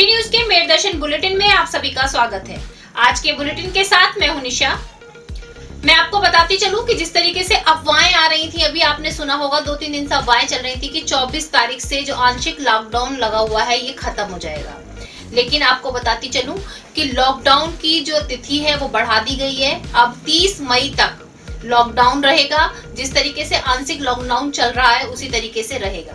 MD news के मेरदर्शन bulletin में आप सभी का स्वागत है। आज के बुलेटिन के साथ मैं हूं निशा। मैं आपको बताती चलूं कि जिस तरीके से अफवाहें आ रही थी, अभी आपने सुना होगा 2-3 दिन से अफवाहें चल रही थी कि 24 तारीख से जो आंशिक लॉकडाउन लगा हुआ है ये खत्म हो जाएगा। लेकिन आपको बताती चलूं कि लॉकडाउन की जो तिथि है वो बढ़ा दी गई है। अब 30 मई तक लॉकडाउन रहेगा। जिस तरीके से आंशिक लॉकडाउन चल रहा है उसी तरीके से रहेगा,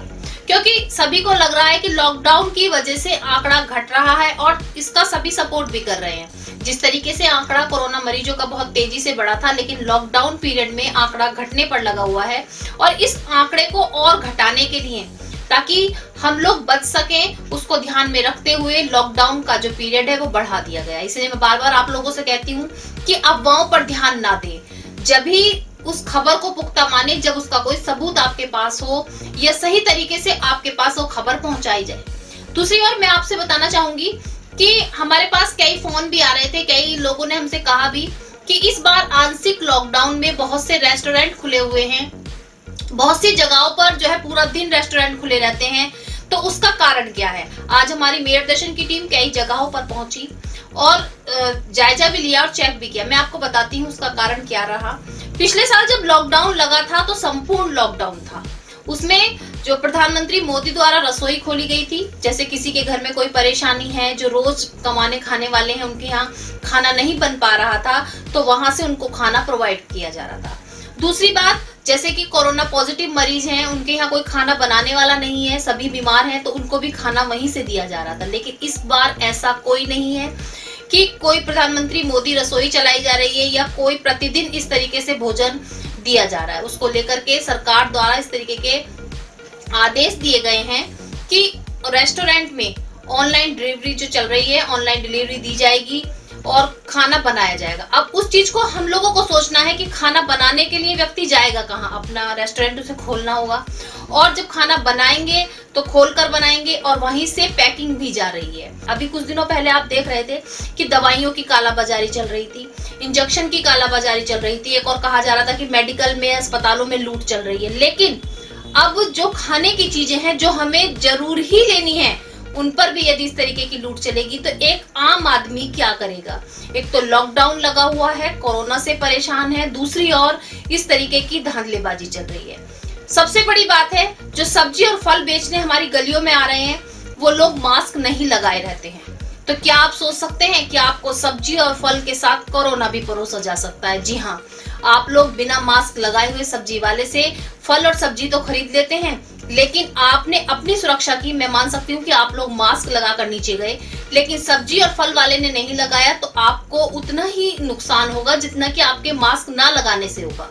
क्योंकि सभी को लग रहा है कि लॉकडाउन की वजह से आंकड़ा घट रहा है और इसका सभी सपोर्ट भी कर रहे हैं। जिस तरीके से आंकड़ा कोरोना मरीजों का बहुत तेजी से बढ़ा था, लेकिन लॉकडाउन पीरियड में आंकड़ा घटने पर लगा हुआ है और इस आंकड़े को और घटाने के लिए, ताकि हम लोग बच सकें, उसको ध्यान में रखते हुए लॉकडाउन का जो पीरियड है वो बढ़ा दिया गया। इसलिए मैं बार बार आप लोगों से कहती हूँ कि अफवाहों पर ध्यान ना दें। जब भी उस खबर को पुख्ता माने, जब उसका कोई सबूत आपके पास हो या सही तरीके से आपके पास वो खबर पहुंचाई जाए। दूसरी ओर मैं आपसे बताना चाहूंगी कि हमारे पास कई फोन भी आ रहे थे, कई लोगों ने हमसे कहा भी कि इस बार आंशिक लॉकडाउन में बहुत से रेस्टोरेंट खुले हुए हैं, बहुत सी जगहों पर जो है पूरा दिन रेस्टोरेंट खुले रहते हैं, तो उसका कारण क्या है। आज हमारी मेरदर्शन की टीम कई जगहों पर पहुंची और जायजा भी लिया और चेक भी किया। मैं आपको बताती हूँ उसका कारण क्या रहा। पिछले साल जब लॉकडाउन लगा था तो संपूर्ण लॉकडाउन था। उसमें जो प्रधानमंत्री मोदी द्वारा रसोई खोली गई थी, जैसे किसी के घर में कोई परेशानी है, जो रोज कमाने खाने वाले हैं, उनके यहाँ खाना नहीं बन पा रहा था, तो वहां से उनको खाना प्रोवाइड किया जा रहा था। दूसरी बात, जैसे कि कोरोना पॉजिटिव मरीज हैं, उनके यहाँ कोई खाना बनाने वाला नहीं है, सभी बीमार हैं, तो उनको भी खाना वहीं से दिया जा रहा था। लेकिन इस बार ऐसा कोई नहीं है कि कोई प्रधानमंत्री मोदी रसोई चलाई जा रही है या कोई प्रतिदिन इस तरीके से भोजन दिया जा रहा है। उसको लेकर के सरकार द्वारा इस तरीके के आदेश दिए गए हैं कि रेस्टोरेंट में ऑनलाइन डिलीवरी जो चल रही है, ऑनलाइन डिलीवरी दी जाएगी और खाना बनाया जाएगा। अब उस चीज को हम लोगों को सोचना है कि खाना बनाने के लिए व्यक्ति जाएगा कहाँ, अपना रेस्टोरेंट उसे खोलना होगा और जब खाना बनाएंगे तो खोलकर बनाएंगे और वहीं से पैकिंग भी जा रही है। अभी कुछ दिनों पहले आप देख रहे थे कि दवाइयों की कालाबाजारी चल रही थी, इंजेक्शन की कालाबाजारी चल रही थी, एक और कहा जा रहा था कि मेडिकल में, अस्पतालों में लूट चल रही है। लेकिन अब जो खाने की चीजें हैं जो हमें जरूर ही लेनी है, उन पर भी यदि इस तरीके की लूट चलेगी तो एक आम आदमी क्या करेगा। एक तो लॉकडाउन लगा हुआ है, कोरोना से परेशान है, दूसरी ओर इस तरीके की धांधलेबाजी चल रही है। सबसे बड़ी बात है, जो सब्जी और फल बेचने हमारी गलियों में आ रहे हैं, वो लोग मास्क नहीं लगाए रहते हैं। तो क्या आप सोच सकते हैं कि आपको सब्जी और फल के साथ कोरोना भी परोसा जा सकता है। जी हाँ, आप लोग बिना मास्क लगाए हुए सब्जी वाले से फल और सब्जी तो खरीद लेते हैं, लेकिन आपने अपनी सुरक्षा की, मैं मान सकती हूँ कि आप लोग मास्क लगाकर नीचे गए, लेकिन सब्जी और फल वाले ने नहीं लगाया, तो आपको उतना ही नुकसान होगा जितना कि आपके मास्क ना लगाने से होगा।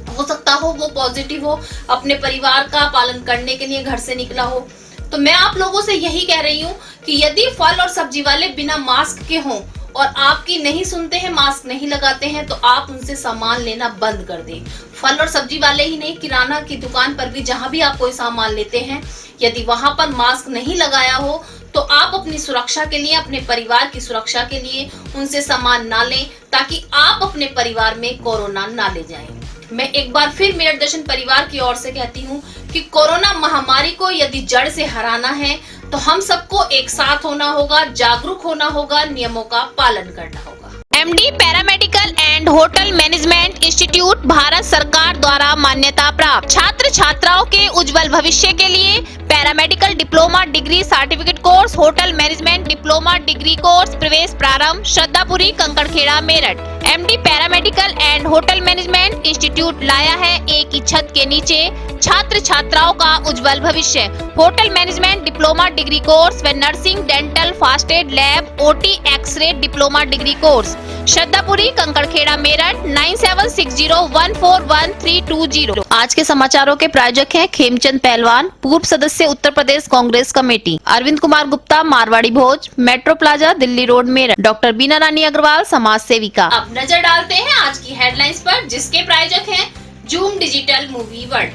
हो सकता हो वो पॉजिटिव हो, अपने परिवार का पालन करने के लिए घर से निकला हो। तो मैं आप लोगों से यही कह रही हूँ कि यदि फल और सब्जी वाले बिना मास्क के हों और आपकी नहीं सुनते हैं, मास्क नहीं लगाते हैं, तो आप उनसे सामान लेना बंद कर दें। फल और सब्जी वाले ही नहीं, किराना की दुकान पर भी जहां भी आप कोई सामान लेते हैं, यदि वहां पर मास्क नहीं लगाया हो तो आप अपनी सुरक्षा के लिए, अपने परिवार की सुरक्षा के लिए उनसे सामान ना लें, ताकि आप अपने परिवार में कोरोना ना ले जाएं। मैं एक बार फिर मेरदर्शन परिवार की ओर से कहती हूँ कि कोरोना महामारी को यदि जड़ से हराना है तो हम सबको एक साथ होना होगा, जागरूक होना होगा, नियमों का पालन करना होगा। MD paramedical and hotel management institute Bharat सरकार द्वारा मान्यता प्राप्त। छात्र छात्राओं के उज्जवल भविष्य के लिए paramedical diploma degree certificate course, hotel management diploma degree course, प्रवेश प्रारंभ, Shraddhapuri, Kankarkheda, Meerut. MD paramedical and hotel management institute लाया है एक ही छत के नीचे छात्र छात्राओं का उज्जवल भविष्य। Hotel management diploma degree course व nursing, dental, first aid, lab, OT, x-ray diploma degree course. Shraddhapuri, Kankarkheda, Meerut 9760141320। आज के समाचारों के प्रायोजक हैं खेमचंद पहलवान, पूर्व सदस्य Uttar Pradesh Congress committee, Arvind Kumar Gupta, Marwari Bhoj, metro plaza, Delhi road, Meerut, doctor Beena Rani Agarwal, समाज सेविका। अब नजर डालते हैं आज की हेडलाइंस पर, जिसके प्रायोजक हैं zoom digital movie world.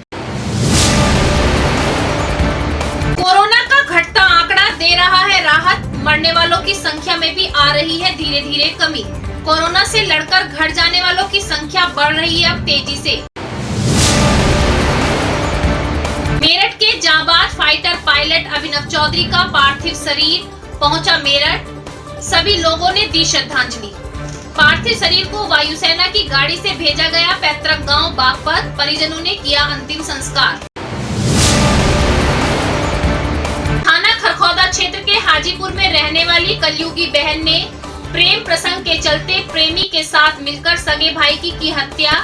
Corona का घटता आंकड़ा दे रहा है राहत, मरने वालों की संख्या में भी आ रही है धीरे धीरे कमी। कोरोना से लड़कर घर जाने वालों की संख्या बढ़ रही है अब तेजी से। मेरठ के जांबाज फाइटर पायलट अभिनव चौधरी का पार्थिव शरीर पहुंचा मेरठ, सभी लोगों ने दी श्रद्धांजलि। पार्थिव शरीर को वायुसेना की गाड़ी से भेजा गया पैतृक गांव बागपत, परिजनों ने किया अंतिम संस्कार। थाना खरखौदा क्षेत्र के हाजीपुर में रहने वाली कलयुगी बहन ने प्रेम प्रसंग के चलते प्रेमी के साथ मिलकर सगे भाई की हत्या,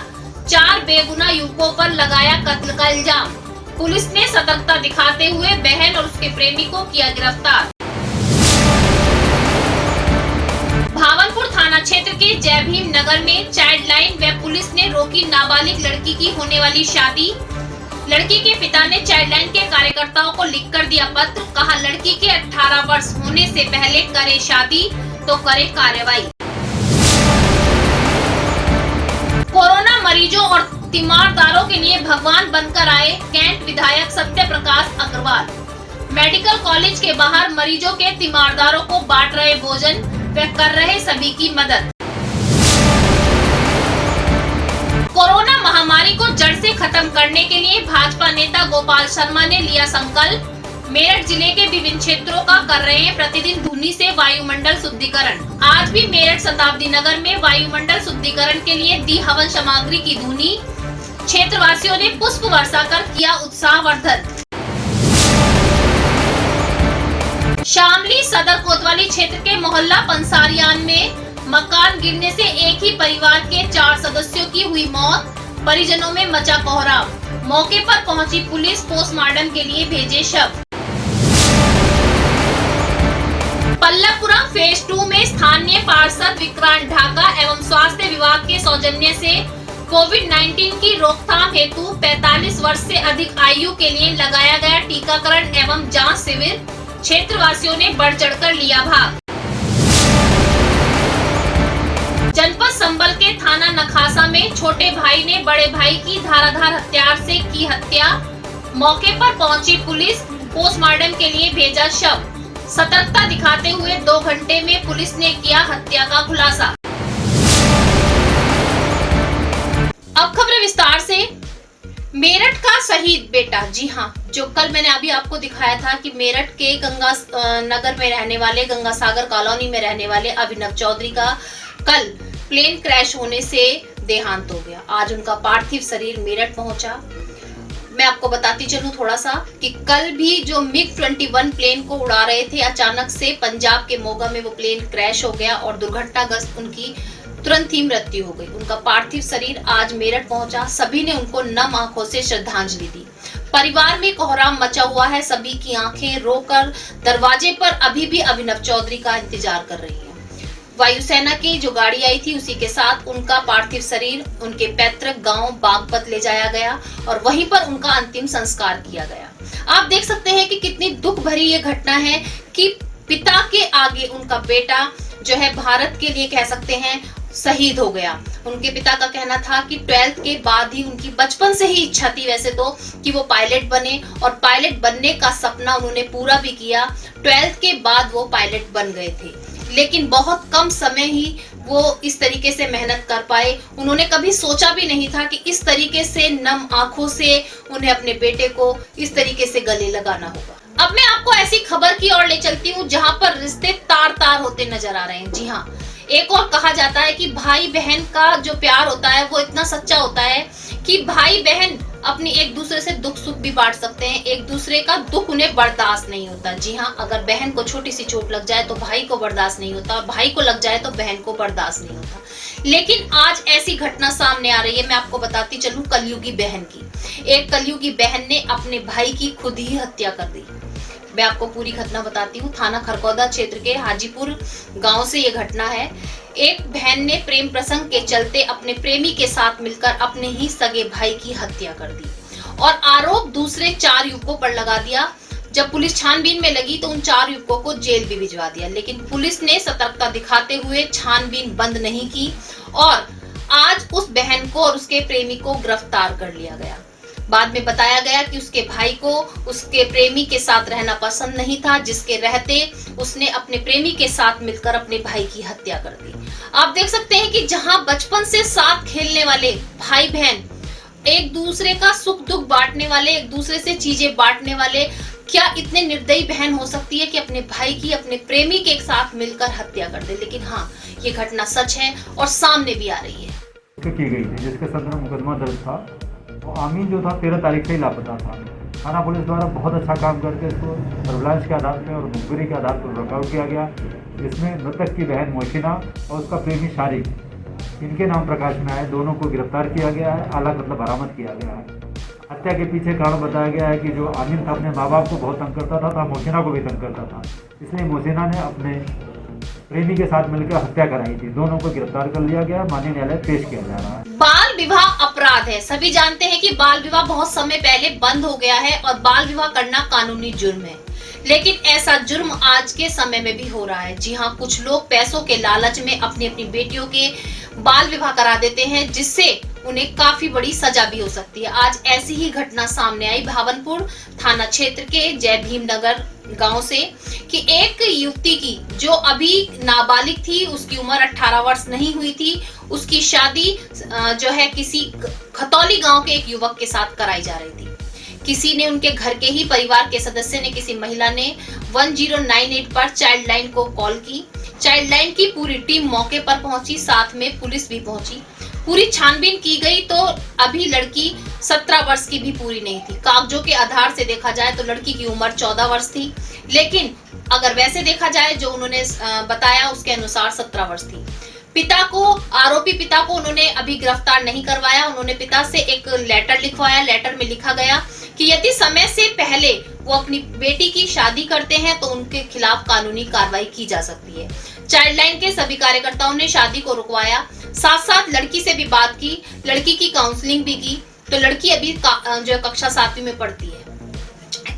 4 बेगुनाह युवकों पर लगाया कत्ल का इल्जाम। पुलिस ने सतर्कता दिखाते हुए बहन और उसके प्रेमी को किया गिरफ्तार। भावलपुर थाना क्षेत्र के जय भीम नगर में चाइल्ड लाइन व पुलिस ने रोकी नाबालिग लड़की की होने वाली शादी। लड़की के पिता ने चाइल्ड लाइन के कार्यकर्ताओं को लिखकर दिया पत्र, कहा लड़की के 18 वर्ष होने से पहले करे शादी तो करे कार्रवाई। कोरोना मरीजों और तीमारदारों के लिए भगवान बनकर आए कैंट विधायक सत्य प्रकाश अग्रवाल। मेडिकल कॉलेज के बाहर मरीजों के तीमारदारों को बांट रहे भोजन व कर रहे सभी की मदद। कोरोना महामारी को जड़ से खत्म करने के लिए भाजपा नेता गोपाल शर्मा ने लिया संकल्प। मेरठ जिले के विभिन्न क्षेत्रों का कर रहे हैं प्रतिदिन धुनी से वायुमंडल शुद्धिकरण। आज भी मेरठ शताब्दी नगर में वायुमंडल शुद्धिकरण के लिए दी हवन सामग्री की धुनी। क्षेत्रवासियों ने पुष्प वर्षा कर किया उत्साहवर्धन। शामली सदर कोतवाली क्षेत्र के मोहल्ला पंसारियान में मकान गिरने से एक ही परिवार के 4 सदस्यों की हुई मौत, परिजनों में मचा कोहराम। मौके पर पहुंची पुलिस, पोस्टमार्टम के लिए भेजे शव। पल्लवपुरम फेज 2 में स्थानीय पार्षद विक्रांत ढाका एवं स्वास्थ्य विभाग के सौजन्य से कोविड-19 की रोकथाम हेतु 45 वर्ष से अधिक आयु के लिए लगाया गया टीकाकरण एवं जांच शिविर। क्षेत्रवासियों ने बढ़ चढ़कर लिया भाग। जनपद संबल के थाना नखासा में छोटे भाई ने बड़े भाई की धाराधार हथियार से की हत्या। मौके पर पहुंची पुलिस, पोस्टमार्टम के लिए भेजा शव। सतर्कता दिखाते हुए 2 घंटे में पुलिस ने किया हत्या का खुलासा। अब खबर विस्तार से। मेरठ का शहीद बेटा, जी हाँ, जो कल मैंने अभी आपको दिखाया था कि मेरठ के गंगा नगर में रहने वाले, गंगा सागर कॉलोनी में रहने वाले अभिनव चौधरी का कल प्लेन क्रैश होने से देहांत हो गया। आज उनका पार्थिव शरीर मेरठ पहुंचा। मैं आपको बताती चलूं थोड़ा सा कि कल भी जो मिग 21 प्लेन को उड़ा रहे थे, अचानक से पंजाब के मोगा में वो प्लेन क्रैश हो गया और दुर्घटनाग्रस्त उनकी तुरंत ही मृत्यु हो गई। उनका पार्थिव शरीर आज मेरठ पहुंचा। सभी ने उनको नम आंखों से श्रद्धांजलि दी। परिवार में कोहराम मचा हुआ है। सभी की आंखें रोकर दरवाजे पर अभी भी अभिनव चौधरी का इंतजार कर रही है। वायुसेना की जो गाड़ी आई थी उसी के साथ उनका पार्थिव शरीर उनके पैतृक गांव बागपत ले जाया गया और वहीं पर उनका अंतिम संस्कार किया गया। आप देख सकते हैं कि कितनी दुख भरी ये घटना है कि पिता के आगे उनका बेटा जो है भारत के लिए कह सकते हैं शहीद हो गया। उनके पिता का कहना था कि 12th के बाद ही उनकी बचपन से ही इच्छा थी वैसे तो कि वो पायलट बने और पायलट बनने का सपना उन्होंने पूरा भी किया। 12th के बाद वो पायलट बन गए थे, लेकिन बहुत कम समय ही वो इस तरीके से मेहनत कर पाए। उन्होंने कभी सोचा भी नहीं था कि इस तरीके से नम आंखों से उन्हें अपने बेटे को इस तरीके से गले लगाना होगा। अब मैं आपको ऐसी खबर की ओर ले चलती हूँ जहाँ पर रिश्ते तार तार होते नजर आ रहे हैं। जी हाँ, एक और कहा जाता है कि भाई बहन का जो प्यार होता है वो इतना सच्चा होता है कि भाई बहन अपनी एक दूसरे से दुख सुख भी बांट सकते हैं। एक दूसरे का दुख उन्हें बर्दाश्त नहीं होता। जी हाँ, अगर बहन को छोटी सी चोट लग जाए तो भाई को बर्दाश्त नहीं होता और भाई को लग जाए तो बहन को बर्दाश्त नहीं होता। लेकिन आज ऐसी घटना सामने आ रही है। मैं आपको बताती चलूं कलयुगी बहन की। एक कलयुगी बहन ने अपने भाई की खुद ही हत्या कर दी। मैं आपको पूरी घटना बताती हूँ। थाना खरखौदा क्षेत्र के हाजीपुर गांव से ये घटना है। एक बहन ने प्रेम प्रसंग के चलते अपने प्रेमी के साथ मिलकर अपने ही सगे भाई की हत्या कर दी और आरोप दूसरे 4 युवकों पर लगा दिया। जब पुलिस छानबीन में लगी तो उन 4 युवकों को जेल भी भिजवा दिया, लेकिन पुलिस ने सतर्कता दिखाते हुए छानबीन बंद नहीं की और आज उस बहन को और उसके प्रेमी को गिरफ्तार कर लिया गया। बाद में बताया गया कि उसके भाई को उसके प्रेमी के साथ रहना पसंद नहीं था, जिसके रहते उसने अपने प्रेमी के साथ मिलकर अपने भाई की हत्या कर दी। आप देख सकते हैं कि जहां बचपन से साथ खेलने वाले भाई बहन एक दूसरे का सुख दुख बांटने वाले, एक दूसरे से चीजें बांटने वाले, क्या इतने निर्दयी बहन हो सकती है कि अपने भाई की, अपने प्रेमी के साथ मिलकर हत्या कर दे। लेकिन हाँ, ये घटना सच है और सामने भी आ रही है। की गई थी जिसके संदर्भ में मुकदमा दर्ज था। वो आमीन जो था 13 तारीख से ही लापता था। थाना पुलिस द्वारा बहुत अच्छा काम करके इसको सर्विलांस के आधार पर और मुखबिरी के आधार पर वर्कआउट किया गया, जिसमें मृतक की बहन मोशिना और उसका प्रेमी शारिक, इनके नाम प्रकाश में आए। दोनों को गिरफ्तार किया गया है, आला मतलब बरामद किया गया है। हत्या के पीछे कारण बताया गया है कि जो आमिन था अपने माँ बाप को बहुत तंग करता था, मोशिना को भी तंग करता था, इसलिए मोशिना ने अपने प्रेमी के साथ मिलकर हत्या कराई थी। दोनों को गिरफ्तार कर लिया गया, माननीय न्यायालय पेश किया जा रहा है। बाल विवाह अपराध है। सभी जानते हैं कि बाल विवाह बहुत समय पहले बंद हो गया है और बाल विवाह करना कानूनी जुर्म है, लेकिन ऐसा जुर्म आज के समय में भी हो रहा है। जी हाँ, कुछ लोग पैसों के लालच में अपनी अपनी बेटियों के बाल विवाह करा देते हैं, जिससे उन्हें काफी बड़ी सजा भी हो सकती है। आज ऐसी ही घटना सामने आई भावनपुर थाना क्षेत्र के जय भीम नगर गांव से कि एक युवती की जो अभी नाबालिग थी, उसकी उम्र 18 वर्ष नहीं हुई थी, उसकी शादी जो है किसी खतौली गांव के एक युवक के साथ कराई जा रही थी। किसी ने, उनके घर के ही परिवार के सदस्य ने, किसी महिला ने 1098 पर चाइल्ड लाइन को कॉल की। चाइल्ड लाइन की पूरी टीम मौके पर पहुंची, साथ में पुलिस भी पहुंची। पूरी छानबीन की गई तो अभी लड़की 17 वर्ष की भी पूरी नहीं थी। कागजों के आधार से देखा जाए तो लड़की की उम्र 14 वर्ष थी, लेकिन अगर वैसे देखा जाए जो उन्होंने बताया उसके अनुसार 17 वर्ष थी। पिता को, आरोपी पिता को उन्होंने अभी गिरफ्तार नहीं करवाया। उन्होंने पिता से एक लेटर लिखवाया। लेटर में लिखा गया कि यदि समय से पहले वो अपनी बेटी की शादी करते हैं तो उनके खिलाफ कानूनी कार्रवाई की जा सकती है। चाइल्ड लाइन के सभी कार्यकर्ताओं ने शादी को रुकवाया, साथ साथ लड़की से भी बात की, लड़की की काउंसलिंग भी की। तो लड़की अभी जो कक्षा 7वीं में पढ़ती है।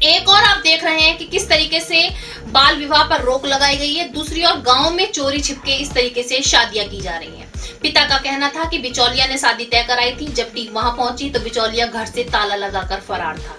एक और आप देख रहे हैं कि किस तरीके से बाल विवाह पर रोक लगाई गई है, दूसरी ओर गांव में चोरी छिपके इस तरीके से शादियां की जा रही हैं। पिता का कहना था कि बिचौलिया ने शादी तय कराई थी, जब टीम वहां पहुंची तो बिचौलिया घर से ताला लगाकर फरार था।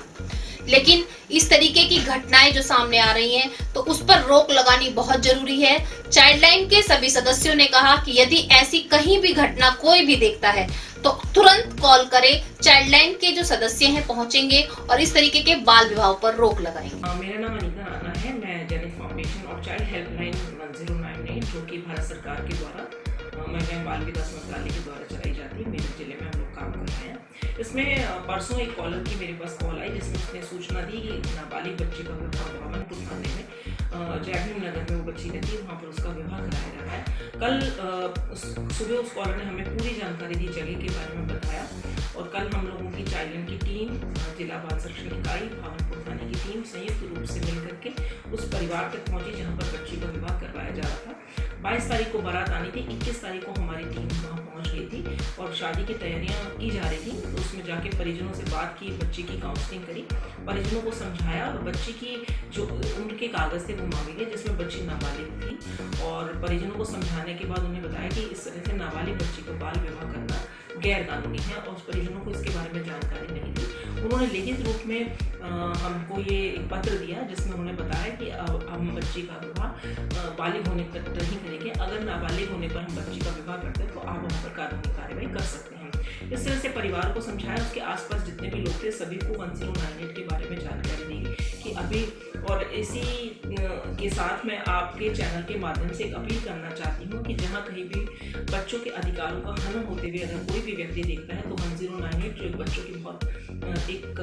लेकिन इस तरीके की घटनाएं जो सामने आ रही हैं तो उस पर रोक लगानी बहुत जरूरी है। चाइल्ड लाइन के सभी सदस्यों ने कहा कि यदि ऐसी कहीं भी घटना कोई भी देखता है तो तुरंत कॉल करे। चाइल्ड लाइन के जो सदस्य हैं पहुंचेंगे और इस तरीके के बाल विवाह पर रोक लगाएंगे। मेरा नाम अनीता राणा है। मैं जेनिस फाउंडेशन और चाइल्ड हेल्पलाइन 1098 जो कि भारत सरकार के द्वारा महिला बाल विकास मंत्रालय के द्वारा चलाई जाती है, मेरे जिले में हम लोग काम कर रहे हैं। इसमें परसों एक कॉलर की मेरे पास कॉल आई जिसमें उसने सूचना दी कि नाबालिग बच्ची का विवाह भावनपुर थाने में जय भीम नगर में वो बच्ची रहती है, वहाँ पर उसका विवाह कराया जा रहा है। कल सुबह उस कॉलर ने हमें पूरी जानकारी दी, जगह के बारे में बताया, और कल हम लोगों की चाइल्ड लाइन की टीम, जिला बाल संरक्षण इकाई, भावनपुर थाने की टीम संयुक्त रूप से मिल करके उस परिवार तक पहुंची जहां पर बच्ची का विवाह करवाया जा रहा था। 22 तारीख को बारात आनी थी, 21 तारीख को हमारी टीम वहाँ पहुँच गई थी और शादी की तैयारियाँ की जा रही थी। तो उसमें जाके परिजनों से बात की, बच्ची की काउंसलिंग करी, परिजनों को समझाया और बच्ची की जो उम्र के कागज़ थे वो मांगे गए जिसमें बच्ची नाबालिग थी। और परिजनों को समझाने के बाद उन्हें बताया कि इस तरह से नाबालिग बच्ची का बाल विवाह करना गैर कानूनी है और उस परिजनों को इसके बारे में जानकारी नहीं थी। उन्होंने लिखित रूप में हमको ये एक पत्र दिया जिसमें उन्होंने बताया कि अब हम बच्ची का विवाह बालिग होने तक नहीं करेंगे। अगर नाबालिग होने पर हम बच्ची का विवाह करते हैं तो आप वहाँ पर कानूनी कार्रवाई कर सकते हैं। इस तरह से परिवार को समझाया। उसके आसपास जितने भी लोग थे सभी को 1098 के बारे में जानकारी दी कि अभी, और इसी के साथ मैं आपके चैनल के माध्यम से एक अपील करना चाहती हूँ कि जहाँ कहीं भी बच्चों के अधिकारों का हनन होते हुए अगर कोई भी व्यक्ति देखता है तो 1098 जो बच्चों की बहुत एक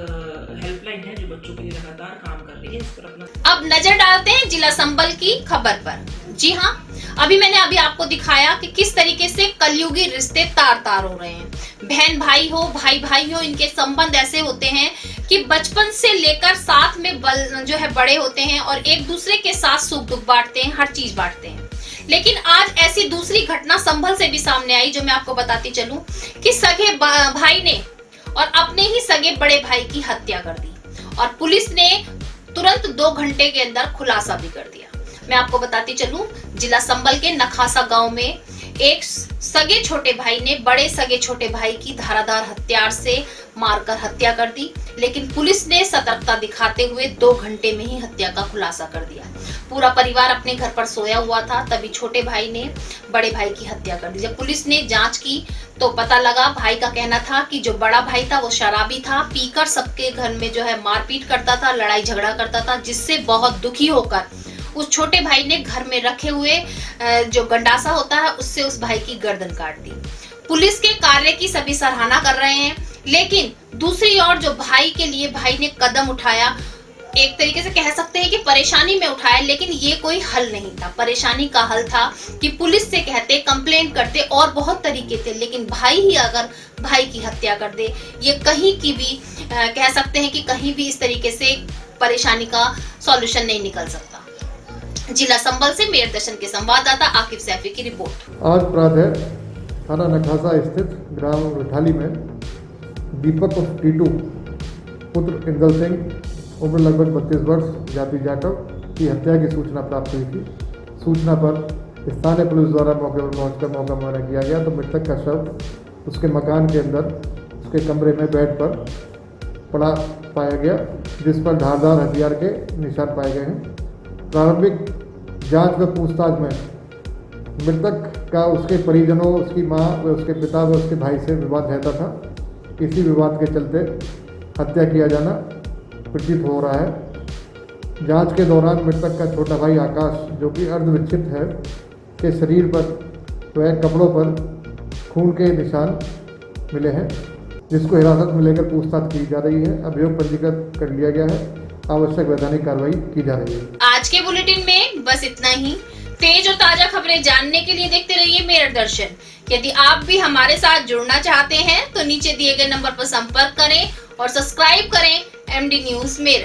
हेल्पलाइन है जो बच्चों के लिए लगातार काम कर रही है, इस पर अपना। अब नजर डालते हैं जिला संबल की खबर पर। जी हाँ, मैंने आपको दिखाया कि किस तरीके से कलयुगी रिश्ते तार तार हो रहे हैं। बहन भाई हो, भाई भाई हो, इनके संबंध ऐसे होते हैं कि बचपन से लेकर साथ में जो है बड़े होते हैं और एक दूसरे के साथ सुख दुख बांटते हैं, हर चीज बांटते हैं। लेकिन आज ऐसी दूसरी घटना संभल से भी सामने आई जो मैं आपको बताती चलूं कि सगे भाई ने और अपने ही सगे बड़े भाई की हत्या कर दी और पुलिस ने तुरंत 2 घंटे के अंदर खुलासा भी कर दिया। मैं आपको बताती चलूं, जिला संबल के नखासा गांव में एक सगे छोटे भाई ने बड़े सगे छोटे भाई की धारादार हथियार से मारकर हत्या कर दी। लेकिन पुलिस ने सतर्कता दिखाते हुए 2 घंटे में ही हत्या का खुलासा कर दिया। पूरा परिवार अपने घर पर सोया हुआ था, तभी छोटे भाई ने बड़े भाई की हत्या कर दी। जब पुलिस ने जांच की तो पता लगा, भाई का कहना था कि जो बड़ा भाई था वो शराबी था, पीकर सबके घर में जो है मारपीट करता था, लड़ाई झगड़ा करता था, जिससे बहुत दुखी होकर उस छोटे भाई ने घर में रखे हुए जो गंडासा होता है उससे उस भाई की गर्दन काट दी। पुलिस के कार्य की सभी सराहना कर रहे हैं, लेकिन दूसरी ओर जो भाई के लिए भाई ने कदम उठाया, एक तरीके से कह सकते हैं कि परेशानी में उठाया, लेकिन ये कोई हल नहीं था। परेशानी का हल था कि पुलिस से कहते, कंप्लेंट करते और बहुत तरीके थे, लेकिन भाई ही अगर भाई की हत्या कर दे, ये कहीं की भी कह सकते हैं कि कहीं भी इस तरीके से परेशानी का सॉल्यूशन नहीं निकल सकता। जिला संबल से मेयर दर्शन के संवाददाता आकिब सैफी की रिपोर्ट। आज प्रातः थाना नखासा स्थित ग्राम रिठाली में दीपक उर्फ टीटू पुत्र इंदल सिंह उम्र लगभग 32 वर्ष जाति जाटव की हत्या की सूचना प्राप्त हुई थी। सूचना पर स्थानीय पुलिस द्वारा मौके पर पहुंचकर मौका मुआयना किया गया तो मृतक का शव उसके मकान के अंदर उसके कमरे में बेड पर पड़ा पाया गया, जिस पर धारदार हथियार के निशान पाए गए हैं। प्रारंभिक जांच व पूछताछ में मृतक का उसके परिजनों, उसकी मां व उसके पिता व उसके भाई से विवाद रहता था। इसी विवाद के चलते हत्या किया जाना प्रतीत हो रहा है। जांच के दौरान मृतक का छोटा भाई आकाश, जो कि अर्धविक्षिप्त है, के शरीर पर व कपड़ों पर खून के निशान मिले हैं, जिसको हिरासत में लेकर पूछताछ की जा रही है। अभियोग पंजीकृत कर लिया गया है, आवश्यक वैधानिक कार्रवाई की जा रही है। आज के बुलेटिन में बस इतना ही। तेज और ताजा खबरें जानने के लिए देखते रहिए मेयर दर्शन। यदि आप भी हमारे साथ जुड़ना चाहते हैं तो नीचे दिए गए नंबर पर संपर्क करें और सब्सक्राइब करें MD न्यूज मेरठ।